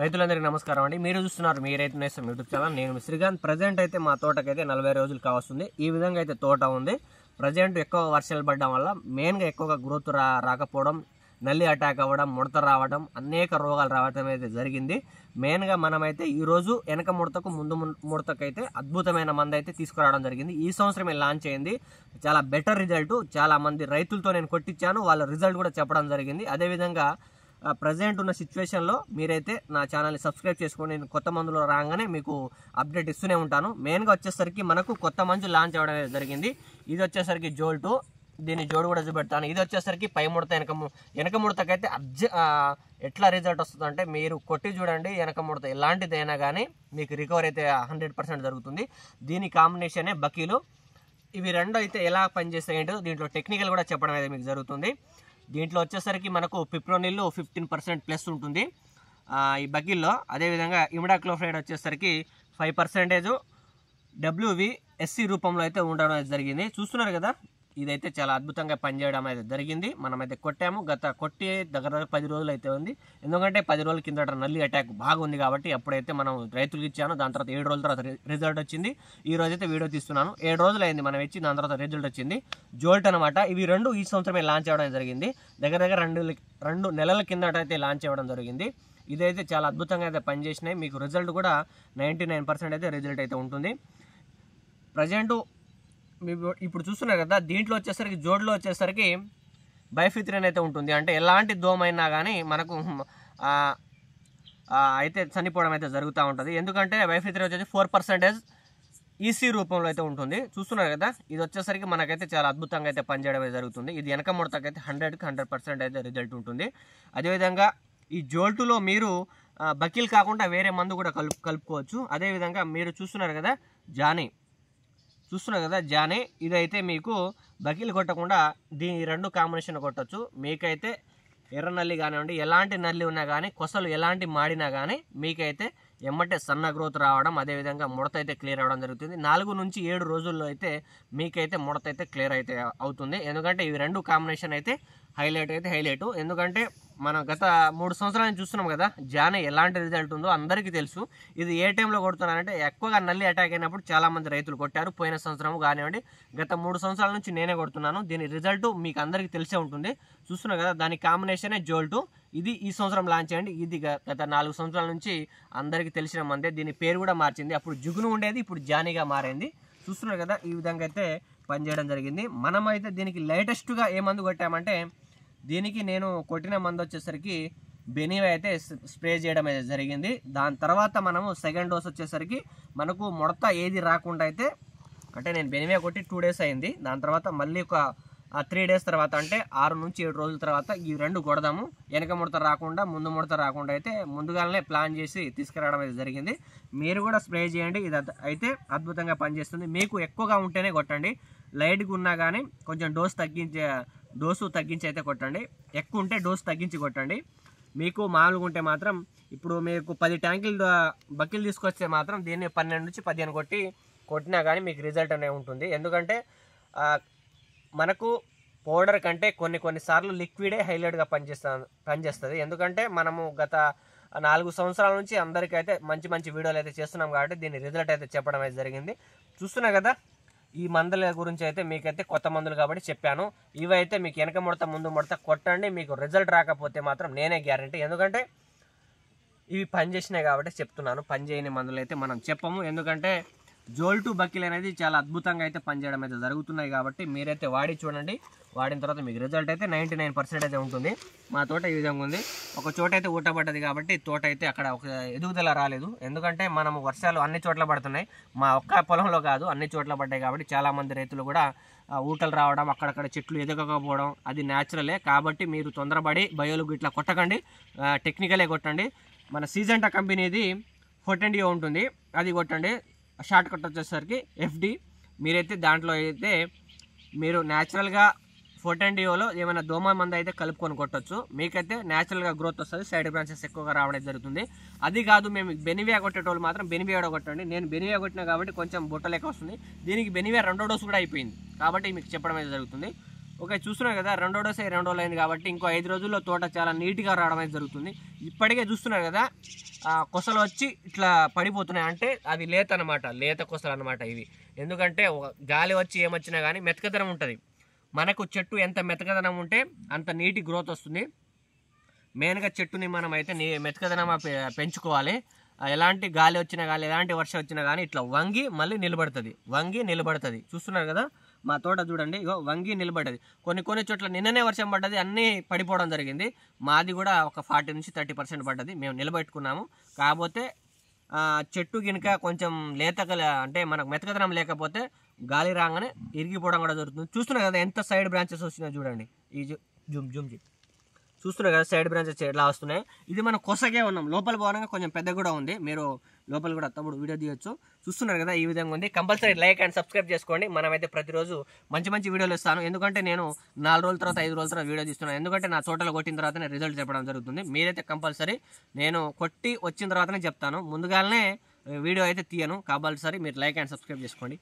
రైతులందరికీ నమస్కారం అండి. మీరు చూస్తున్నారు మీ రైతు నేస్తం యూట్యూబ్ ఛానల్. నేను శ్రీకాంత్. ప్రజెంట్ అయితే మా తోటకైతే 40 రోజులు కావస్తుంది. ఈ విధంగా అయితే తోట ఉంది. ప్రజెంట్ ఎక్కువ వర్షాలు పడడం వల్ల మెయిన్గా ఎక్కువగా గ్రోత్ రాకపోవడం, నల్లి అటాక్ అవ్వడం, ముడత రావడం, అనేక రోగాలు రావడం అయితే జరిగింది. మెయిన్గా మనమైతే ఈరోజు వెనక ముడతకు ముందు ముడతకైతే అద్భుతమైన మందు అయితే తీసుకురావడం జరిగింది. ఈ సంవత్సరమే లాంచ్ అయింది. చాలా బెటర్ రిజల్ట్. చాలా మంది రైతులతో నేను కొట్టించాను, వాళ్ళ రిజల్ట్ కూడా చెప్పడం జరిగింది. అదేవిధంగా ప్రజెంట్ ఉన్న సిచ్యువేషన్లో మీరైతే నా ఛానల్ని సబ్స్క్రైబ్ చేసుకొని నేను కొత్త మందులు రాగానే మీకు అప్డేట్ ఇస్తూనే ఉంటాను. మెయిన్గా వచ్చేసరికి మనకు కొత్త మందు లాంచ్ అవ్వడం జరిగింది. ఇది వచ్చేసరికి జోల్ 2. దీని జోడు కూడా చూపెడతాను. ఇది వచ్చేసరికి పై ముడత వెనక ముడతకైతే ఎట్లా రిజల్ట్ వస్తుందంటే మీరు కొట్టి చూడండి. వెనక ముడత ఎలాంటిదైనా కానీ మీకు రికవరీ అయితే 100% జరుగుతుంది. దీని కాంబినేషనే బకీలు. ఇవి రెండు అయితే ఎలా పనిచేస్తాయి ఏంటో దీంట్లో టెక్నికల్ కూడా చెప్పడం అయితే మీకు జరుగుతుంది. దీంట్లో వచ్చేసరికి మనకు పిప్రోనిల్ 15% ప్లస్ ఉంటుంది ఈ బకీల్లో. అదేవిధంగా ఇమిడాక్లోప్రైడ్ వచ్చేసరికి 5% WVSC రూపంలో అయితే ఉండడం అయితే జరిగింది. చూస్తున్నారు కదా, ఇదైతే చాలా అద్భుతంగా పనిచేయడం అయితే జరిగింది. మనమైతే కొట్టాము. కొట్టి దగ్గర 10 రోజులు అయితే ఉంది. ఎందుకంటే 10 రోజుల కిందట నల్లి అటాక్ బాగా ఉంది కాబట్టి అప్పుడైతే మనం రైతులకు ఇచ్చాను. దాని తర్వాత 7 రోజుల తర్వాత రిజల్ట్ వచ్చింది. ఈ రోజైతే వీడియో తీస్తున్నాను. 7 రోజులు అయింది మనం ఇచ్చి, దాని తర్వాత రిజల్ట్ వచ్చింది. జోల్ట్ అనమాట. ఇవి రెండు ఈ సంవత్సరమే లాంచ్ అవ్వడం జరిగింది. దగ్గర 2 నెలల కిందట అయితే లాంచ్ అవ్వడం జరిగింది. ఇదైతే చాలా అద్భుతంగా అయితే పనిచేసినాయి. మీకు రిజల్ట్ కూడా 99% అయితే రిజల్ట్ అయితే ఉంటుంది. ప్రజెంట్ ఇప్పుడు చూస్తున్నారు కదా, దీంట్లో వచ్చేసరికి జోడ్లో వచ్చేసరికి బైఫిత్రిన్ అయితే ఉంటుంది. అంటే ఎలాంటి దోమైనా కానీ మనకు అయితే చనిపోవడం అయితే జరుగుతూ ఉంటుంది. ఎందుకంటే బైఫిత్రిన్ వచ్చేసి 4% EC రూపంలో అయితే ఉంటుంది. చూస్తున్నారు కదా, ఇది వచ్చేసరికి మనకైతే చాలా అద్భుతంగా అయితే పనిచేయడం అయితే జరుగుతుంది. ఇది వెనక ముడతకైతే 100% అయితే రిజల్ట్ ఉంటుంది. అదేవిధంగా ఈ జోల్టులో మీరు బకీల్ కాకుండా వేరే మందు కూడా కలుపుకోవచ్చు. అదేవిధంగా మీరు చూస్తున్నారు కదా జానీ, ఇదైతే మీకు బకీలు కొట్టకుండా దీని 2 కాంబినేషన్ కొట్టచ్చు. మీకైతే ఎర్ర నల్లి కానివ్వండి, ఎలాంటి నల్లి ఉన్నా కానీ, కొసలు ఎలాంటి మాడినా కానీ మీకైతే ఎమ్మటే సన్న గ్రోత్ రావడం, అదేవిధంగా ముడత అయితే క్లియర్ అవ్వడం జరుగుతుంది. 4 నుంచి 7 రోజుల్లో అయితే మీకైతే ముడత అయితే క్లియర్ అయితే అవుతుంది. ఎందుకంటే ఇవి 2 కాంబినేషన్ అయితే హైలైట్. ఎందుకంటే మనం గత 3 సంవత్సరాలు చూస్తున్నాం కదా, జానీ ఎలాంటి రిజల్ట్ ఉందో అందరికీ తెలుసు. ఇది ఏ టైంలో కొడుతున్నానంటే ఎక్కువగా నల్లి అటాక్ అయినప్పుడు చాలామంది రైతులు కొట్టారు. పోయిన సంవత్సరం కానివ్వండి, గత 3 సంవత్సరాల నుంచి నేనే కొడుతున్నాను. దీని రిజల్ట్ మీకు అందరికీ తెలిసే ఉంటుంది. చూస్తున్నారు కదా, దాని కాంబినేషనే జోల్ 2. ఇది ఈ సంవత్సరం లాంచ్ అయ్యండి. ఇది గత 4 సంవత్సరాల నుంచి అందరికీ తెలిసిన మందే. దీని పేరు కూడా మార్చింది. అప్పుడు జుగును ఉండేది, ఇప్పుడు జానీగా మారింది. చూస్తున్నారు కదా, ఈ విధంగా అయితే పనిచేయడం జరిగింది. మనమైతే దీనికి లేటెస్ట్గా ఏ మందు కొట్టామంటే, దీనికి నేను కొట్టిన మందు వచ్చేసరికి బెనివే అయితే స్ప్రే చేయడం అయితే జరిగింది. దాని తర్వాత మనము సెకండ్ డోస్ వచ్చేసరికి మనకు ముడత ఏది రాకుండా అయితే, అంటే నేను బెనివే కొట్టి 2 డేస్ అయింది. దాని తర్వాత మళ్ళీ ఒక 3 డేస్ తర్వాత, అంటే 6 నుంచి 7 రోజుల తర్వాత ఈ 2 కొడదాము. వెనక ముడత రాకుండా, ముందు ముడత రాకుండా అయితే ముందుగానే ప్లాన్ చేసి తీసుకురావడం అయితే జరిగింది. మీరు కూడా స్ప్రే చేయండి. ఇది అయితే అద్భుతంగా పనిచేస్తుంది. మీకు ఎక్కువగా ఉంటేనే కొట్టండి. లైట్గా ఉన్నా కానీ కొంచెం డోసు తగ్గించి అయితే కొట్టండి. ఎక్కువ ఉంటే డోసు తగ్గించి కొట్టండి. మీకు మామూలుగా ఉంటే మాత్రం, ఇప్పుడు మీకు 10 ట్యాంకులు బకీలు తీసుకొస్తే మాత్రం దీన్ని 12 నుంచి 15 కొట్టినా కానీ మీకు రిజల్ట్ అనేది ఉంటుంది. ఎందుకంటే మనకు పౌడర్ కంటే కొన్నిసార్లు లిక్విడే హైలైట్గా పనిచేస్తుంది. ఎందుకంటే మనము గత 4 సంవత్సరాల నుంచి అందరికైతే మంచి వీడియోలు అయితే చేస్తున్నాం కాబట్టి దీని రిజల్ట్ అయితే చెప్పడం అయితే జరిగింది. చూస్తున్నా కదా, ఈ మందుల గురించి అయితే మీకైతే కొత్త మందులు కాబట్టి చెప్పాను. ఇవైతే మీకు వెనక ముడత ముందు ముడత కొట్టండి. మీకు రిజల్ట్ రాకపోతే మాత్రం నేనే గ్యారంటీ. ఎందుకంటే ఇవి పనిచేసినాయి కాబట్టి చెప్తున్నాను. పనిచేయని మందులు అయితే మనం చెప్పము. ఎందుకంటే జోల్ 2 బకీల్ అనేది చాలా అద్భుతంగా అయితే పనిచేయడం అయితే జరుగుతున్నాయి కాబట్టి మీరైతే వాడి చూడండి. వాడిన తర్వాత మీకు రిజల్ట్ అయితే 99% అయితే ఉంటుంది. మా తోట ఈ విధంగా ఉంది. ఒక చోట అయితే ఊటపడ్డది కాబట్టి తోట అయితే అక్కడ ఒక ఎదుగుదల రాలేదు. ఎందుకంటే మనము వర్షాలు అన్ని చోట్ల పడుతున్నాయి. మా ఒక్క పొలంలో కాదు, అన్ని చోట్ల పడ్డాయి కాబట్టి చాలామంది రైతులు కూడా ఊటలు రావడం, అక్కడక్కడ చెట్లు ఎదగకపోవడం అది న్యాచురలే. కాబట్టి మీరు తొందరపడి బయోలు ఇట్లా కొట్టకండి, టెక్నికలే కొట్టండి. మన సీజంటా కంపెనీది ఫోర్టెండియో ఉంటుంది, అది కొట్టండి. షార్ట్ కట్ వచ్చేసరికి FD. మీరైతే దాంట్లో అయితే మీరు న్యాచురల్గా ఫోర్టెండియోలో ఏమైనా దోమ మందు అయితే కలుపుకొని కొట్టచ్చు. మీకైతే న్యాచురల్గా గ్రోత్ వస్తుంది. సైడ్ బ్రాంచెస్ ఎక్కువగా రావడం జరుగుతుంది. అది కాదు మేము బెనివియా కొట్టేటోళ్ళు మాత్రం బెనివియా కొట్టండి. నేను బెనివియా కొట్టినా కాబట్టి కొంచెం బుట్టలేక వస్తుంది. దీనికి బెనివియా 2వ డోసు కూడా అయిపోయింది కాబట్టి మీకు చెప్పడం అయితే జరుగుతుంది. ఓకే, చూస్తున్నారు కదా, 2వ డోస్ 2 రోజులు అయింది కాబట్టి ఇంకో 5 రోజుల్లో తోట చాలా నీట్గా రావడం అయితే జరుగుతుంది. ఇప్పటికే చూస్తున్నారు కదా కొసలు వచ్చి ఇట్లా పడిపోతున్నాయి, అంటే అది లేత అనమాట, లేత కొసలు అనమాట ఇవి. ఎందుకంటే గాలి వచ్చి ఏమొచ్చినా కానీ మెతకదనం ఉంటుంది. మనకు చెట్టు ఎంత మెతకదనం ఉంటే అంత నీటి గ్రోత్ వస్తుంది. మెయిన్గా చెట్టుని మనం అయితే మెతకదనం పెంచుకోవాలి. ఎలాంటి గాలి వచ్చినా కానీ ఎలాంటి వర్షం వచ్చినా కానీ ఇట్లా వంగి మళ్ళీ నిలబడుతుంది. చూస్తున్నారు కదా మా తోట చూడండి, ఇగో వంగి నిలబడ్డది. కొన్ని చోట్ల నిన్ననే వర్షం పడ్డది, అన్నీ పడిపోవడం జరిగింది. మాది కూడా ఒక 40 నుంచి 30% పడ్డది. మేము నిలబెట్టుకున్నాము. కాకపోతే చెట్టు గినక కొంచెం అంటే మనకు మెతకదనం లేకపోతే గాలి రాగానే ఇరిగిపోవడం కూడా జరుగుతుంది. చూస్తున్నారు కదా ఎంత సైడ్ బ్రాంచెస్ వస్తున్నాయో చూడండి. ఈ జూమ్ చూస్తున్నారు కదా సైడ్ బ్రాంచెస్ ఎట్లా వస్తున్నాయి. ఇది మనం కొసగే ఉన్నాం, లోపల పోవడానికి కొంచెం పెద్ద కూడా ఉంది. మీరు లోపల కూడా తమ్ముడు వీడియో తీయొచ్చు. చూస్తున్నారు కదా ఈ విధంగా ఉంది. కంపల్సరీ లైక్ అండ్ సబ్స్క్రైబ్ చేసుకోండి. మనమైతే ప్రతిరోజు మంచి వీడియోలు ఇస్తాను. ఎందుకంటే నేను 4 రోజుల తర్వాత 5 రోజుల తర్వాత వీడియో తీస్తున్నాను. ఎందుకంటే నా తోటలో కొట్టిన తర్వాతనే రిజల్ట్ చెప్పడం జరుగుతుంది. మీరైతే కంపల్సరీ నేను కొట్టి వచ్చిన తర్వాతనే చెప్తాను, ముందుగానే వీడియో అయితే తీయను. కంపల్సరీ మీరు లైక్ అండ్ సబ్స్క్రైబ్ చేసుకోండి.